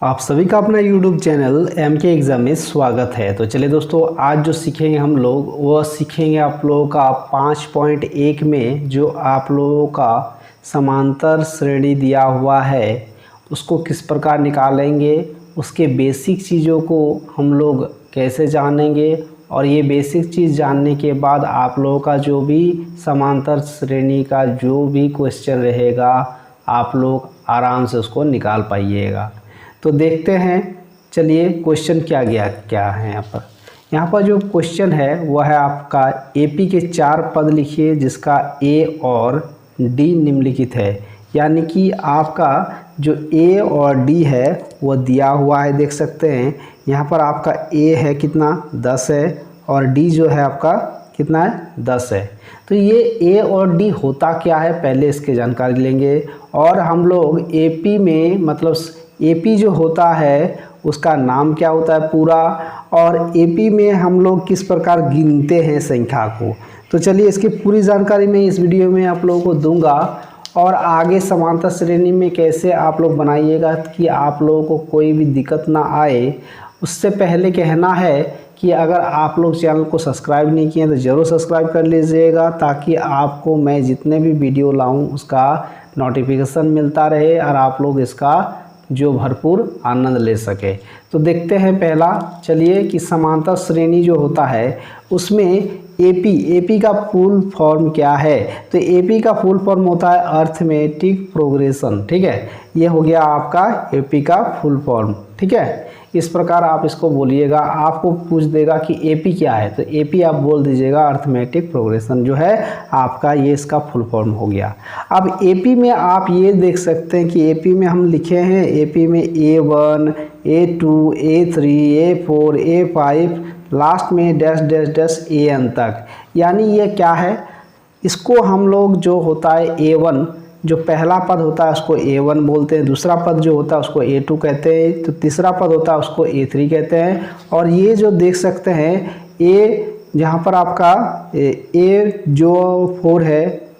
आप सभी का अपना YouTube चैनल MK एग्ज़ाम में स्वागत है। तो चलिए दोस्तों, आज जो सीखेंगे हम लोग वो सीखेंगे आप लोगों का 5.1 में जो आप लोगों का समांतर श्रेणी दिया हुआ है उसको किस प्रकार निकालेंगे, उसके बेसिक चीज़ों को हम लोग कैसे जानेंगे और ये बेसिक चीज़ जानने के बाद आप लोगों का जो भी समांतर श्रेणी का जो भी क्वेश्चन रहेगा आप लोग आराम से उसको निकाल पाइएगा। तो देखते हैं, चलिए क्वेश्चन क्या है यहाँ पर जो क्वेश्चन है वह है आपका एपी के 4 पद लिखिए जिसका ए और डी निम्नलिखित है। यानी कि आपका जो ए और डी है वह दिया हुआ है, देख सकते हैं यहाँ पर आपका ए है कितना 10 है और डी जो है आपका कितना है 10 है। तो ये ए और डी होता क्या है पहले इसके जानकारी लेंगे। और हम लोग एपी में मतलब एपी जो होता है उसका नाम क्या होता है पूरा, और एपी में हम लोग किस प्रकार गिनते हैं संख्या को। तो चलिए इसकी पूरी जानकारी मैं इस वीडियो में आप लोगों को दूंगा और आगे समांतर श्रेणी में कैसे आप लोग बनाइएगा कि आप लोगों को कोई भी दिक्कत ना आए। उससे पहले कहना है कि अगर आप लोग चैनल को सब्सक्राइब नहीं किए तो ज़रूर सब्सक्राइब कर लीजिएगा ताकि आपको मैं जितने भी वीडियो लाऊं उसका नोटिफिकेशन मिलता रहे और आप लोग इसका जो भरपूर आनंद ले सके। तो देखते हैं पहला, चलिए कि समांतर श्रेणी जो होता है उसमें एपी का फुल फॉर्म क्या है। तो एपी का फुल फॉर्म होता है अर्थमेटिक प्रोग्रेशन, ठीक है। ये हो गया आपका एपी का फुल फॉर्म, ठीक है। इस प्रकार आप इसको बोलिएगा, आपको पूछ देगा कि एपी क्या है तो एपी आप बोल दीजिएगा अर्थमेटिक प्रोग्रेशन जो है आपका, ये इसका फुल फॉर्म हो गया। अब एपी में आप ये देख सकते हैं कि एपी में हम लिखे हैं एपी में A1 A2 A3 A4 A5 last में डैश डैश डैश AN तक। यानी ये क्या है, इसको हम लोग जो होता है A1 जो पहला पद होता है उसको A1 बोलते हैं, दूसरा पद जो होता है उसको A2 कहते हैं, तो तीसरा पद होता है उसको A3 कहते हैं। और ये जो देख सकते हैं A जहाँ पर आपका A जो 4 है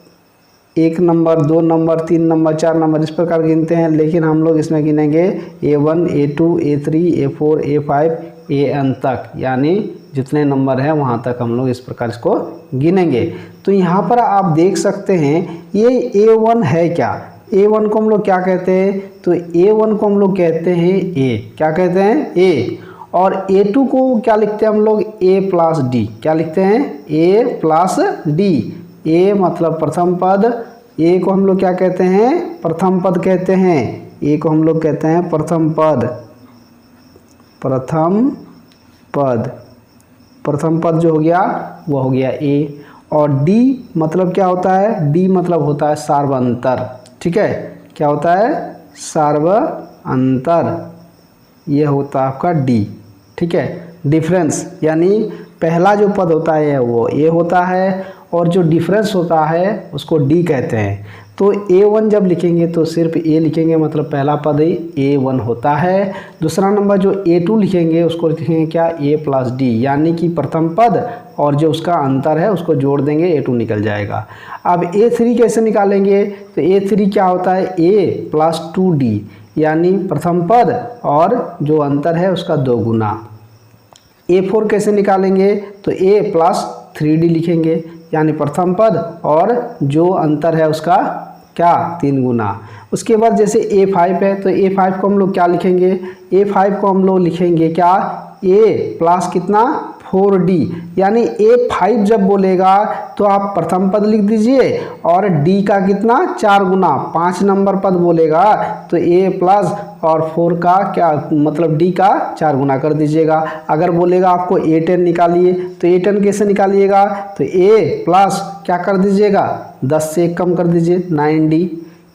1 नंबर 2 नंबर 3 नंबर 4 नंबर इस प्रकार गिनते हैं, लेकिन हम लोग इसमें गिनेंगे A1 A2 A3 A4 A5 AN तक, यानी जितने नंबर हैं वहाँ तक हम लोग इस प्रकार इसको गिनेंगे। तो यहाँ पर आप देख सकते हैं ये A1 है क्या, A1 को हम लोग क्या कहते हैं, तो A1 को हम लोग कहते हैं A, क्या कहते हैं A। और A2 को क्या लिखते हैं हम लोग A+D, क्या लिखते हैं A+D। A मतलब प्रथम पद, A को हम लोग क्या कहते हैं प्रथम पद कहते हैं, A को हम लोग कहते हैं प्रथम पद, प्रथम पद जो हो गया वो हो गया A। और D मतलब क्या होता है, D मतलब होता है सार्वअंतर, ठीक है। क्या होता है सार्वअंतर, ये होता है आपका D, ठीक है। डिफरेंस यानी पहला जो पद होता है वो A होता है और जो डिफरेंस होता है उसको D कहते हैं। तो A1 जब लिखेंगे तो सिर्फ A लिखेंगे, मतलब पहला पद ही A1 होता है। दूसरा नंबर जो A2 लिखेंगे उसको लिखेंगे क्या A+D, यानी कि प्रथम पद और जो उसका अंतर है उसको जोड़ देंगे A2 निकल जाएगा। अब A3 कैसे निकालेंगे, तो A3 क्या होता है A+2D, यानी प्रथम पद और जो अंतर है उसका 2 गुना। A4 कैसे निकालेंगे, तो A+3D लिखेंगे, यानी प्रथम पद और जो अंतर है उसका क्या 3 गुना। उसके बाद जैसे A5 है तो A5 को हम लोग क्या लिखेंगे, A5 को हम लोग लिखेंगे क्या A+ कितना 4D, यानी A5 जब बोलेगा तो आप प्रथम पद लिख दीजिए और D का कितना 4 गुना 5 नंबर पद बोलेगा तो A+ और 4 का क्या मतलब D का 4 गुना कर दीजिएगा। अगर बोलेगा आपको A10 निकालिए तो A10 कैसे निकालिएगा, तो A+ क्या कर दीजिएगा 10 से 1 कम कर दीजिए 9D,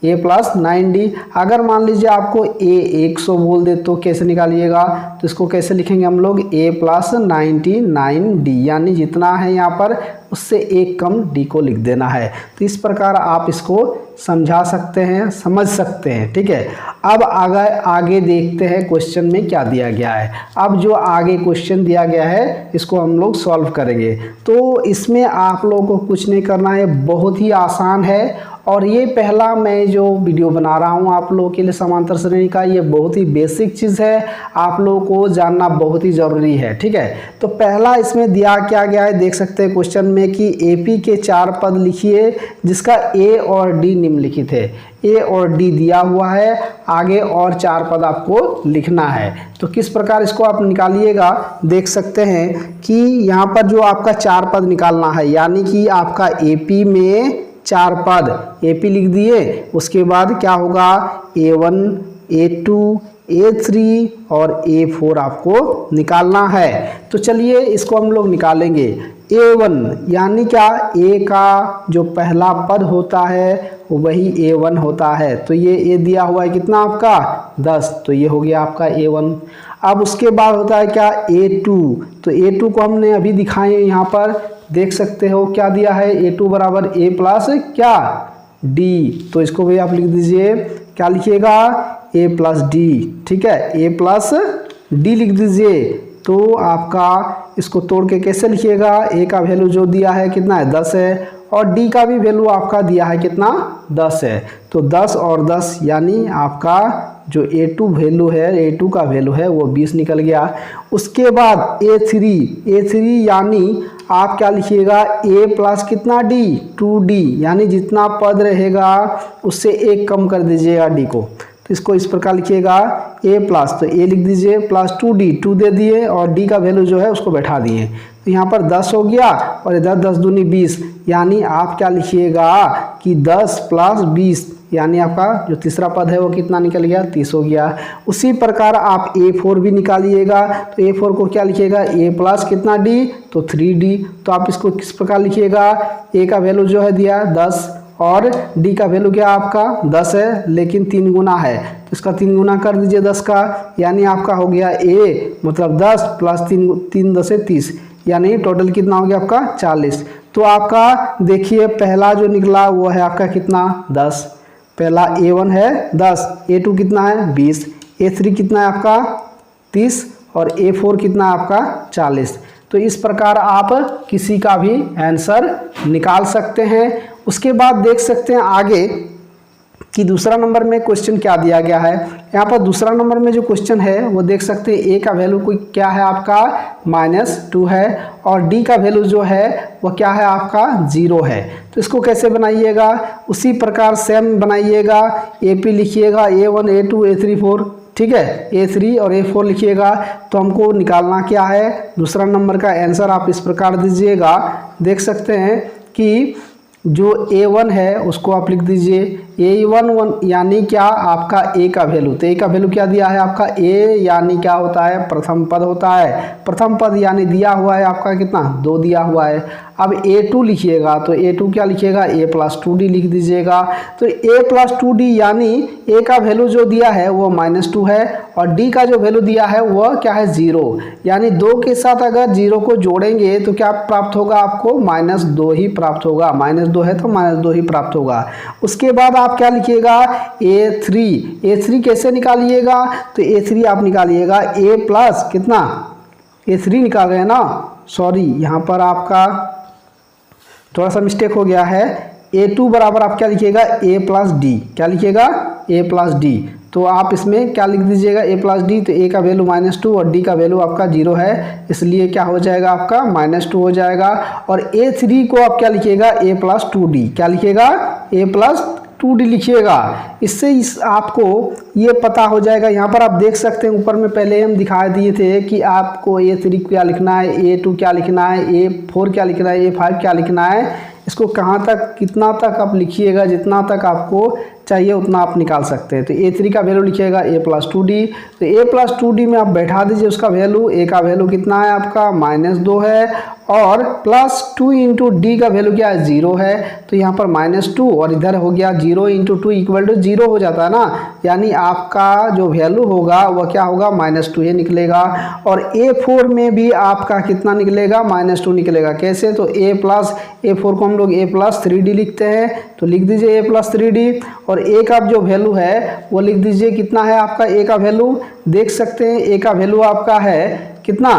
A+9D। अगर मान लीजिए आपको A100 बोल दे तो कैसे निकालिएगा, तो इसको कैसे लिखेंगे हम लोग A+99D, यानी जितना है यहाँ पर उससे 1 कम D को लिख देना है। तो इस प्रकार आप इसको समझा सकते हैं, समझ सकते हैं। ठीक है, अब आगे देखते हैं क्वेश्चन में क्या दिया गया है। अब जो आगे क्वेश्चन दिया गया है इसको हम लोग सॉल्व करेंगे। तो इसमें आप लोगों को कुछ नहीं करना है, बहुत ही आसान है। और ये पहला मैं जो वीडियो बना रहा हूँ आप लोगों के लिए समांतर श्रेणी का, ये बहुत ही बेसिक चीज़ है, आप लोगों को जानना बहुत ही ज़रूरी है। ठीक है, तो पहला इसमें दिया क्या गया है देख सकते हैं क्वेश्चन में कि AP के 4 पद लिखिए जिसका A और D निम्नलिखित है। A और D दिया हुआ है, आगे और 4 पद आपको लिखना है। तो किस प्रकार इसको आप निकालिएगा देख सकते हैं कि यहाँ पर जो आपका 4 पद निकालना है, यानी कि आपका AP में 4 पद AP लिख दिए, उसके बाद क्या होगा A1, A2, A3 और A4 आपको निकालना है। तो चलिए इसको हम लोग निकालेंगे। A1 यानी क्या, A का जो पहला पद होता है वही A1 होता है। तो ये A दिया हुआ है कितना आपका 10, तो ये हो गया आपका A1। अब उसके बाद होता है क्या A2, तो A2 को हमने अभी दिखाए यहाँ पर देख सकते हो क्या दिया है, A2 बराबर A प्लस क्या D। तो इसको भी आप लिख दीजिए, क्या लिखिएगा A प्लस D। ठीक है, A प्लस D लिख दीजिए। तो आपका इसको तोड़ के कैसे लिखिएगा, A का वैल्यू जो दिया है कितना है 10 है, और D का भी वैल्यू आपका दिया है कितना 10 है। तो 10 और 10 यानी आपका जो A2 वैल्यू है, A2 का वैल्यू है वो 20 निकल गया। उसके बाद A3 यानी आप क्या लिखिएगा A प्लस कितना D 2D, यानी जितना पद रहेगा उससे एक कम कर दीजिएगा D को। तो इसको इस प्रकार लिखिएगा A प्लस, तो A लिख दीजिए प्लस 2D, 2 दे दिए और D का वैल्यू जो है उसको बैठा दिए। तो यहाँ पर 10 हो गया और इधर 10 दूनी 20, यानी आप क्या लिखिएगा कि 10 प्लस 20, यानी आपका जो तीसरा पद है वो कितना निकल गया 30 हो गया। उसी प्रकार आप A4 भी निकालिएगा। तो A4 को क्या लिखिएगा A प्लस कितना D, तो 3D। तो आप इसको किस प्रकार लिखिएगा, A का वैल्यू जो है दिया 10 और D का वैल्यू क्या आपका 10 है, लेकिन 3 गुना है, तो इसका 3 गुना कर दीजिए 10 का, यानी आपका हो गया A मतलब 10 प्लस 3 10 है 30, यानी टोटल कितना हो गया आपका 40। तो आपका देखिए पहला जो निकला वो है आपका कितना 10, पहला A1 है 10, A2 कितना है 20, A3 कितना है आपका 30 और A4 कितना है आपका 40। तो इस प्रकार आप किसी का भी आंसर निकाल सकते हैं। उसके बाद देख सकते हैं आगे कि दूसरा नंबर में क्वेश्चन क्या दिया गया है। यहाँ पर दूसरा नंबर में जो क्वेश्चन है वो देख सकते हैं A का वैल्यू कोई क्या है आपका -2 है और D का वैल्यू जो है वो क्या है आपका 0 है। तो इसको कैसे बनाइएगा, उसी प्रकार सेम बनाइएगा। AP लिखिएगा A1 A2 A3 4, ठीक है, A3 और A4 लिखिएगा। तो हमको निकालना क्या है, दूसरा नंबर का आंसर आप इस प्रकार दीजिएगा। देख सकते हैं कि जो A1 है उसको आप लिख दीजिए A1 यानी क्या आपका A का वैल्यू, तो A का वैल्यू क्या दिया है आपका A, यानी क्या होता है प्रथम पद होता है। प्रथम पद यानी दिया हुआ है आपका कितना 2 दिया हुआ है। अब A2 लिखिएगा, तो A2 क्या लिखिएगा A प्लस 2D लिख दीजिएगा। तो A प्लस 2D यानी A का वैल्यू जो दिया है वो -2 है और D का जो वैल्यू दिया है वह क्या है 0, यानी 2 के साथ अगर 0 को जोड़ेंगे तो क्या प्राप्त होगा आपको -2 ही प्राप्त होगा, -2 है तो -2 ही प्राप्त होगा। उसके बाद आप क्या लिखिएगा A3 कैसे निकालिएगा, तो A3 आप निकालिएगा A प्लस कितना A3 निकाल रहे हैं ना, सॉरी यहाँ पर आपका थोड़ा सा मिस्टेक हो गया है। A2 बराबर आप क्या लिखिएगा A प्लस D, क्या लिखिएगा A प्लस D। तो आप इसमें क्या लिख दीजिएगा A प्लस D, तो A का वैल्यू -2 और D का वैल्यू आपका 0 है, इसलिए क्या हो जाएगा आपका -2 हो जाएगा। और A3 को आप क्या लिखिएगा A प्लस 2D, क्या लिखिएगा A प्लस 2D लिखिएगा। इससे आपको ये पता हो जाएगा। यहाँ पर आप देख सकते हैं ऊपर में पहले हम दिखा दिए थे कि आपको A3 क्या लिखना है, A2 क्या लिखना है, A4 क्या लिखना है, A5 क्या लिखना है। इसको कहाँ तक कितना तक आप लिखिएगा जितना तक आपको चाहिए उतना आप निकाल सकते हैं। तो A3 का वैल्यू लिखिएगा a+2d। तो a+2d में आप बैठा दीजिए उसका वैल्यू। a का वैल्यू कितना है आपका -2 है और +2 इंटू डी का वैल्यू क्या है 0 है। तो यहाँ पर -2 और इधर हो गया 0 इंटू 2 इक्वल टू 0 हो जाता है ना, यानी आपका जो वैल्यू होगा वह क्या होगा -2 ही निकलेगा। और A4 में भी आपका कितना निकलेगा -2 निकलेगा। कैसे? तो A4 को हम लोग a+3d लिखते हैं, तो लिख दीजिए a+3d। और a का जो वैल्यू है वो लिख दीजिए कितना है आपका a का वैल्यू, देख सकते हैं a का वैल्यू आपका है कितना,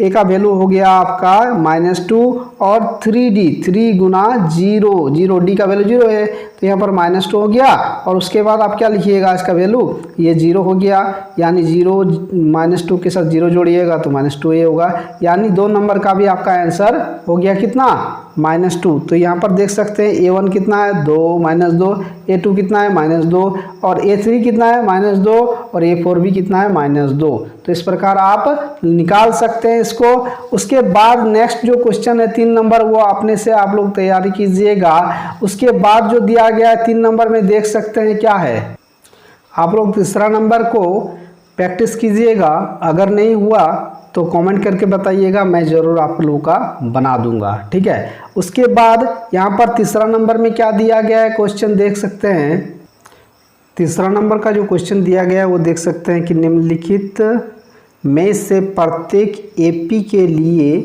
a का वैल्यू हो गया आपका -2 और 3d 3 गुना 0 0 d का वैल्यू 0 है, तो यहाँ पर -2 हो गया। और उसके बाद आप क्या लिखिएगा इसका वैल्यू, ये 0 हो गया, यानी 0 -2 के साथ 0 जोड़िएगा तो -2 ये होगा, यानी 2 नंबर का भी आपका आंसर हो गया कितना -2। तो यहाँ पर देख सकते हैं A1 कितना है 2 -2, A2 कितना है -2 और A3 कितना है -2 और A4 भी कितना है -2। तो इस प्रकार आप निकाल सकते हैं इसको। उसके बाद नेक्स्ट जो क्वेश्चन है 3 नंबर, वो अपने से आप लोग तैयारी कीजिएगा। उसके बाद जो दिया गया है 3 नंबर में देख सकते हैं क्या है, आप लोग तीसरा नंबर को प्रैक्टिस कीजिएगा। अगर नहीं हुआ तो कमेंट करके बताइएगा, मैं ज़रूर आप लोगों का बना दूंगा, ठीक है। उसके बाद यहाँ पर तीसरा नंबर में क्या दिया गया है क्वेश्चन देख सकते हैं। तीसरा नंबर का जो क्वेश्चन दिया गया है वो देख सकते हैं कि निम्नलिखित में से प्रत्येक AP के लिए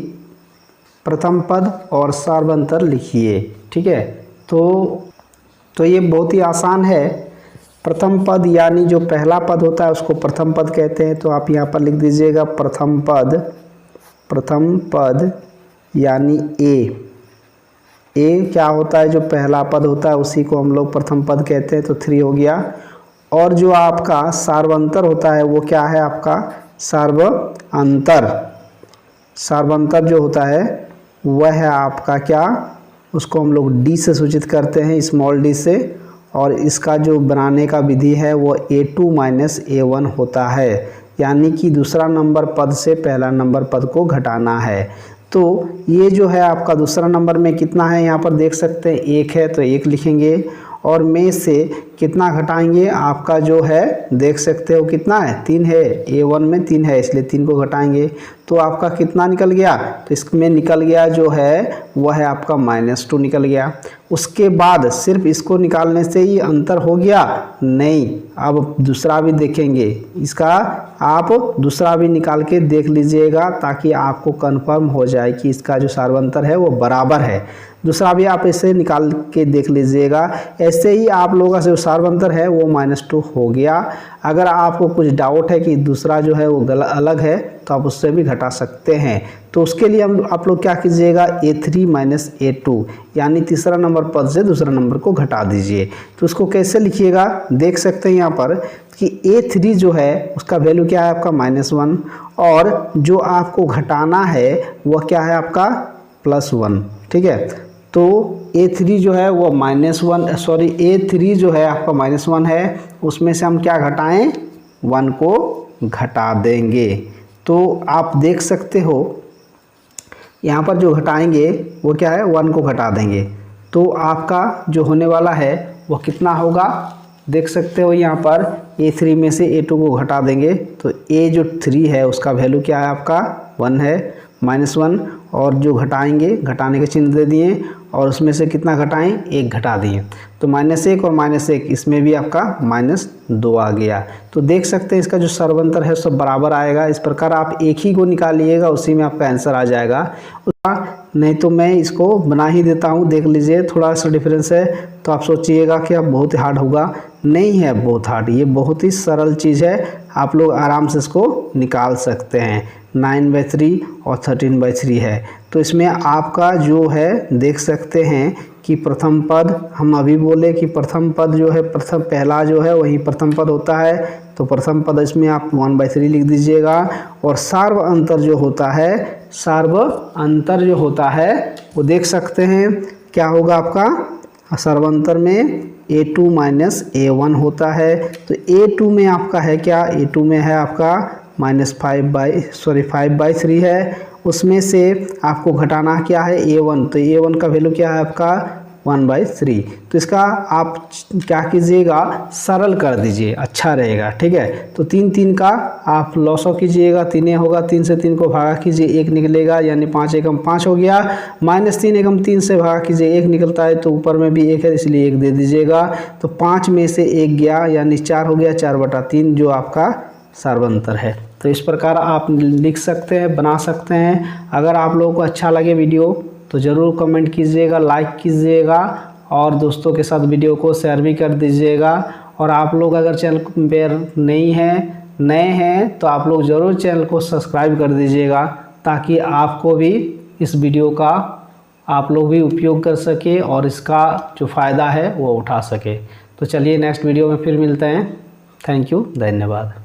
प्रथम पद और सार्वंतर लिखिए, ठीक है। तो ये बहुत ही आसान है। प्रथम पद यानी जो पहला पद होता है उसको प्रथम पद कहते हैं। तो आप यहाँ पर लिख दीजिएगा प्रथम पद यानी ए क्या होता है, जो पहला पद होता है उसी को हम लोग प्रथम पद कहते हैं, तो 3 हो गया। और जो आपका सार्वंतर होता है वो क्या है आपका सार्वंतर जो होता है वह है आपका क्या, उसको हम लोग D से सूचित करते हैं, स्मॉल d से। और इसका जो बनाने का विधि है वो A2 - A1 होता है, यानी कि दूसरा नंबर पद से पहला नंबर पद को घटाना है। तो ये जो है आपका दूसरा नंबर में कितना है, यहाँ पर देख सकते हैं 1 है, तो 1 लिखेंगे। और में से कितना घटाएंगे, आपका जो है देख सकते हो कितना है 3 है, A1 में 3 है इसलिए 3 को घटाएंगे तो आपका कितना निकल गया, तो इसमें निकल गया जो है वह है आपका -2 निकल गया। उसके बाद सिर्फ इसको निकालने से ही अंतर हो गया नहीं, अब दूसरा भी देखेंगे, इसका आप दूसरा भी निकाल के देख लीजिएगा ताकि आपको कंफर्म हो जाए कि इसका जो सार्वंतर है वो बराबर है। दूसरा भी आप ऐसे निकाल के देख लीजिएगा। ऐसे ही आप लोगों का जो सार्वंतर है वो -2 हो गया। अगर आपको कुछ डाउट है कि दूसरा जो है वो अलग है तो आप उससे भी घटा सकते हैं। तो उसके लिए आप लोग क्या कीजिएगा, A3 - A2 यानी तीसरा नंबर पद से दूसरा नंबर को घटा दीजिए। तो उसको कैसे लिखिएगा देख सकते हैं यहाँ पर कि A3 जो है उसका वैल्यू क्या है आपका -1 और जो आपको घटाना है वह क्या है आपका +1, ठीक है। तो A3 जो है वो A3 जो है आपका -1 है, उसमें से हम क्या घटाएं 1 को घटा देंगे। तो आप देख सकते हो यहाँ पर जो घटाएंगे वो क्या है 1 को घटा देंगे, तो आपका जो होने वाला है वो कितना होगा देख सकते हो। यहाँ पर A3 में से A2 को घटा देंगे तो A जो 3 है उसका वैल्यू क्या है आपका 1 है, -1। और जो घटाएंगे घटाने के चिन्ह दे दिए और उसमें से कितना घटाएं 1 घटा दिए, तो -1 और -1 इसमें भी आपका -2 आ गया। तो देख सकते हैं इसका जो सार्वंतर है सब बराबर आएगा। इस प्रकार आप एक ही को निकालिएगा, उसी में आपका आंसर आ जाएगा। नहीं तो मैं इसको बना ही देता हूँ, देख लीजिए थोड़ा सा डिफरेंस है। तो आप सोचिएगा कि अब बहुत हार्ड होगा, नहीं है बहुत हार्ड, ये बहुत ही सरल चीज़ है, आप लोग आराम से इसको निकाल सकते हैं। 9/3 और 13/3 है। तो इसमें आपका जो है देख सकते हैं कि प्रथम पद, हम अभी बोले कि प्रथम पद जो है पहला जो है वही प्रथम पद होता है, तो प्रथम पद इसमें आप 1/3 लिख दीजिएगा। और सार्व अंतर जो होता है वो देख सकते हैं क्या होगा आपका सर्वांतर में A2 - A1 होता है। तो A2 में आपका है क्या, A2 में है आपका -5/3 है। उसमें से आपको घटाना क्या है A1, तो A1 का वैल्यू क्या है आपका 1/3। तो इसका आप क्या कीजिएगा, सरल कर दीजिए, अच्छा रहेगा। ठीक है, तो 3 3 का आप लॉसो कीजिएगा, 3 होगा, 3 से 3 को भागा कीजिए, 1 निकलेगा, यानी 5 एकम 5 हो गया। -3 एकम 3 से भागा कीजिए, 1 निकलता है, तो ऊपर में भी 1 है इसलिए 1 दे दीजिएगा। तो 5 में से 1 गया, यानी 4 हो गया, 4/3 जो आपका सार्वंतर है। तो इस प्रकार आप लिख सकते हैं, बना सकते हैं। अगर आप लोगों को अच्छा लगे वीडियो तो ज़रूर कमेंट कीजिएगा, लाइक कीजिएगा और दोस्तों के साथ वीडियो को शेयर भी कर दीजिएगा। और आप लोग अगर चैनल पर नए हैं तो आप लोग ज़रूर चैनल को सब्सक्राइब कर दीजिएगा, ताकि आपको भी इस वीडियो का आप लोग भी उपयोग कर सके और इसका जो फ़ायदा है वो उठा सके। तो चलिए नेक्स्ट वीडियो में फिर मिलते हैं। थैंक यू, धन्यवाद।